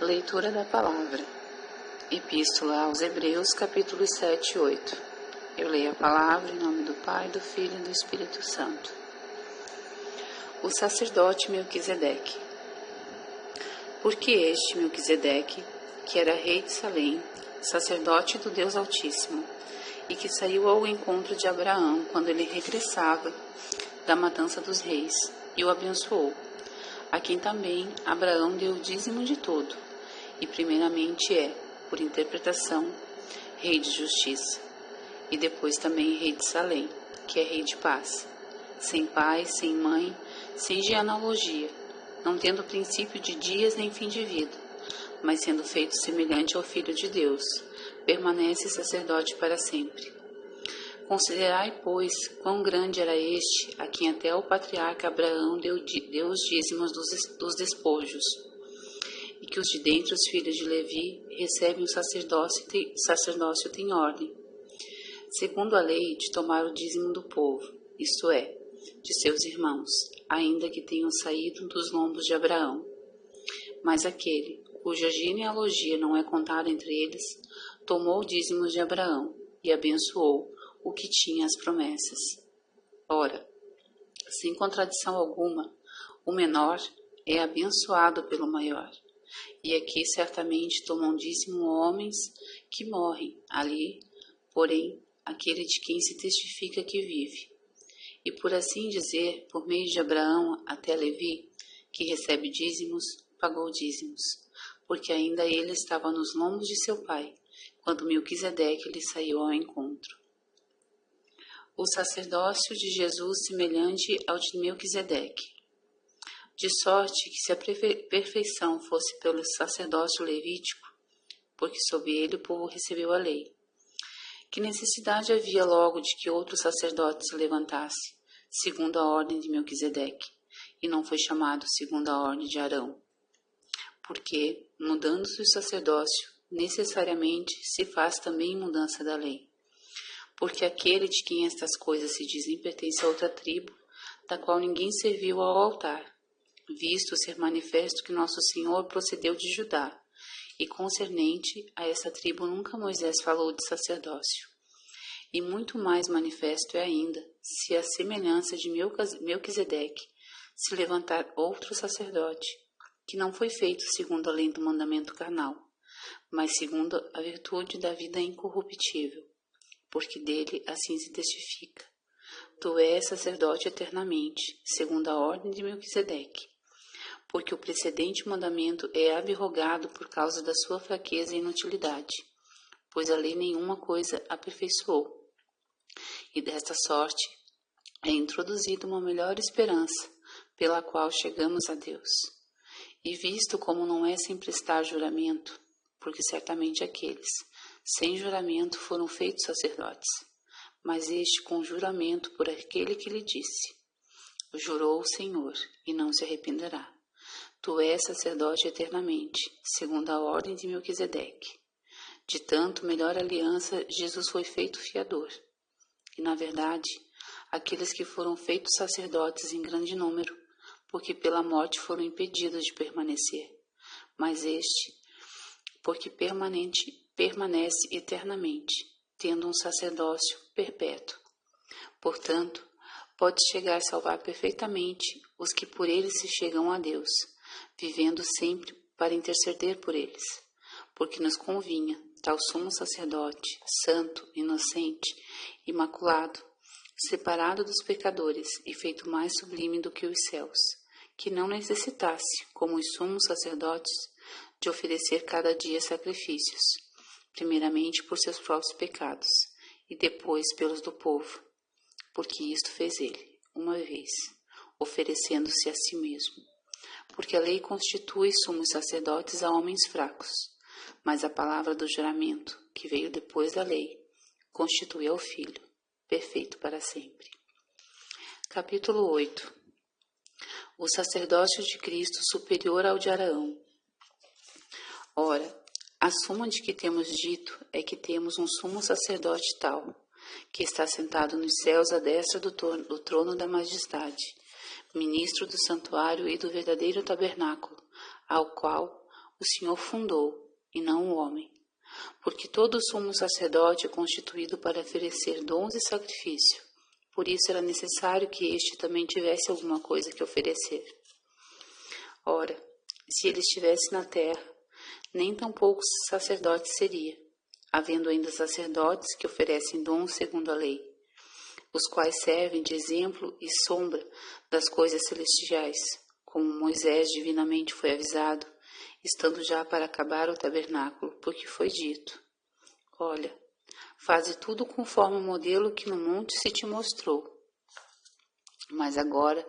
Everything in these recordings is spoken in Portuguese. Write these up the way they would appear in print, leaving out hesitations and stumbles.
Leitura da Palavra. Epístola aos Hebreus, capítulos 7 e 8. Eu leio a Palavra em nome do Pai, do Filho e do Espírito Santo. O sacerdote Melquisedeque. Porque este Melquisedeque, que era rei de Salém, sacerdote do Deus Altíssimo, e que saiu ao encontro de Abraão quando ele regressava da matança dos reis, e o abençoou, a quem também Abraão deu o dízimo de todo, e primeiramente por interpretação, rei de justiça, e depois também rei de Salém, que é rei de paz, sem pai, sem mãe, sem genealogia, não tendo princípio de dias nem fim de vida, mas sendo feito semelhante ao Filho de Deus, permanece sacerdote para sempre. Considerai, pois, quão grande era este, a quem até o patriarca Abraão deu os dízimos dos despojos, e que os de dentre os filhos de Levi recebem o sacerdócio tem ordem, segundo a lei, de tomar o dízimo do povo, isto é, de seus irmãos, ainda que tenham saído dos lombos de Abraão. Mas aquele, cuja genealogia não é contada entre eles, tomou o dízimo de Abraão e abençoou o que tinha as promessas. Ora, sem contradição alguma, o menor é abençoado pelo maior. E aqui certamente tomam dízimo homens que morrem, ali, porém, aquele de quem se testifica que vive. E por assim dizer, por meio de Abraão até Levi, que recebe dízimos, pagou dízimos, porque ainda ele estava nos lombos de seu pai, quando Melquisedeque lhe saiu ao encontro. O sacerdócio de Jesus semelhante ao de Melquisedeque. De sorte que se a perfeição fosse pelo sacerdócio levítico, porque sob ele o povo recebeu a lei, que necessidade havia logo de que outro sacerdote se levantasse, segundo a ordem de Melquisedeque, e não foi chamado segundo a ordem de Arão? Porque, mudando-se o sacerdócio, necessariamente se faz também mudança da lei. Porque aquele de quem estas coisas se dizem pertence a outra tribo, da qual ninguém serviu ao altar, visto ser manifesto que nosso Senhor procedeu de Judá, e concernente a essa tribo nunca Moisés falou de sacerdócio. E muito mais manifesto é ainda, se a semelhança de Melquisedeque se levantar outro sacerdote, que não foi feito segundo a lei do mandamento carnal, mas segundo a virtude da vida incorruptível, porque dele assim se testifica. Tu és sacerdote eternamente, segundo a ordem de Melquisedeque, porque o precedente mandamento é abrogado por causa da sua fraqueza e inutilidade, pois a lei nenhuma coisa aperfeiçoou. E desta sorte é introduzida uma melhor esperança, pela qual chegamos a Deus. E visto como não é sem prestar juramento, porque certamente aqueles, sem juramento, foram feitos sacerdotes, mas este com juramento por aquele que lhe disse: jurou o Senhor, e não se arrependerá. Tu és sacerdote eternamente, segundo a ordem de Melquisedeque. De tanto, melhor aliança, Jesus foi feito fiador. E, na verdade, aqueles que foram feitos sacerdotes em grande número, porque pela morte foram impedidos de permanecer, mas este, porque permanece eternamente, tendo um sacerdócio perpétuo. Portanto, pode chegar a salvar perfeitamente os que por ele se chegam a Deus, vivendo sempre para interceder por eles, porque nos convinha tal sumo sacerdote, santo, inocente, imaculado, separado dos pecadores e feito mais sublime do que os céus, que não necessitasse, como os sumos sacerdotes, de oferecer cada dia sacrifícios, primeiramente por seus próprios pecados, e depois pelos do povo, porque isto fez ele, uma vez, oferecendo-se a si mesmo. Porque a lei constitui sumos sacerdotes a homens fracos, mas a palavra do juramento, que veio depois da lei, constitui ao Filho, perfeito para sempre. Capítulo 8. O sacerdócio de Cristo superior ao de Arão. Ora, a suma de que temos dito é que temos um sumo sacerdote tal, que está sentado nos céus à destra do trono da majestade, ministro do santuário e do verdadeiro tabernáculo, ao qual o Senhor fundou, e não o homem. Porque todo sumo sacerdote é constituído para oferecer dons e sacrifício. Por isso era necessário que este também tivesse alguma coisa que oferecer. Ora, se ele estivesse na terra, nem tampouco sacerdote seria, havendo ainda sacerdotes que oferecem dons segundo a lei, os quais servem de exemplo e sombra das coisas celestiais, como Moisés divinamente foi avisado, estando já para acabar o tabernáculo, porque foi dito: olha, faze tudo conforme o modelo que no monte se te mostrou. Mas agora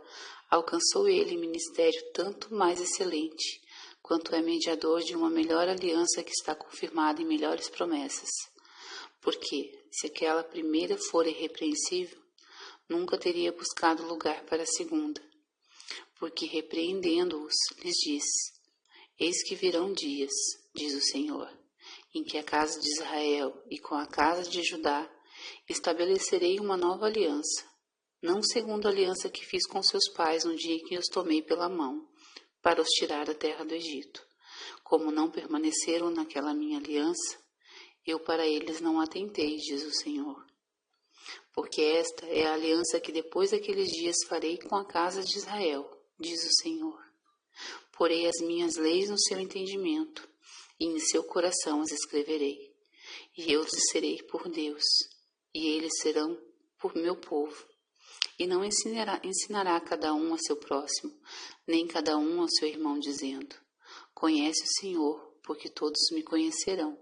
alcançou ele ministério tanto mais excelente, quanto é mediador de uma melhor aliança que está confirmada em melhores promessas. Porque, se aquela primeira fora irrepreensível, nunca teria buscado lugar para a segunda. Porque, repreendendo-os, lhes diz: eis que virão dias, diz o Senhor, em que a casa de Israel e com a casa de Judá estabelecerei uma nova aliança, não segundo a aliança que fiz com seus pais no dia em que os tomei pela mão, para os tirar da terra do Egito. Como não permaneceram naquela minha aliança, eu para eles não atentei, diz o Senhor. Porque esta é a aliança que depois daqueles dias farei com a casa de Israel, diz o Senhor. Porei as minhas leis no seu entendimento, e em seu coração as escreverei. E eu lhes serei por Deus, e eles serão por meu povo. E não ensinará cada um a seu próximo, nem cada um ao seu irmão, dizendo: conhece o Senhor, porque todos me conhecerão,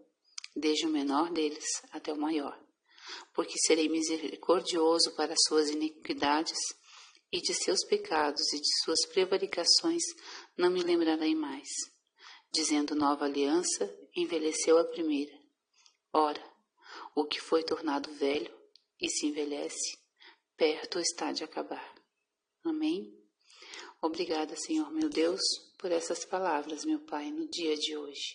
desde o menor deles até o maior. Porque serei misericordioso para as suas iniquidades, e de seus pecados e de suas prevaricações não me lembrarei mais. Dizendo nova aliança, envelheceu a primeira. Ora, o que foi tornado velho e se envelhece, perto está de acabar. Amém? Obrigada, Senhor meu Deus, por essas palavras, meu Pai, no dia de hoje.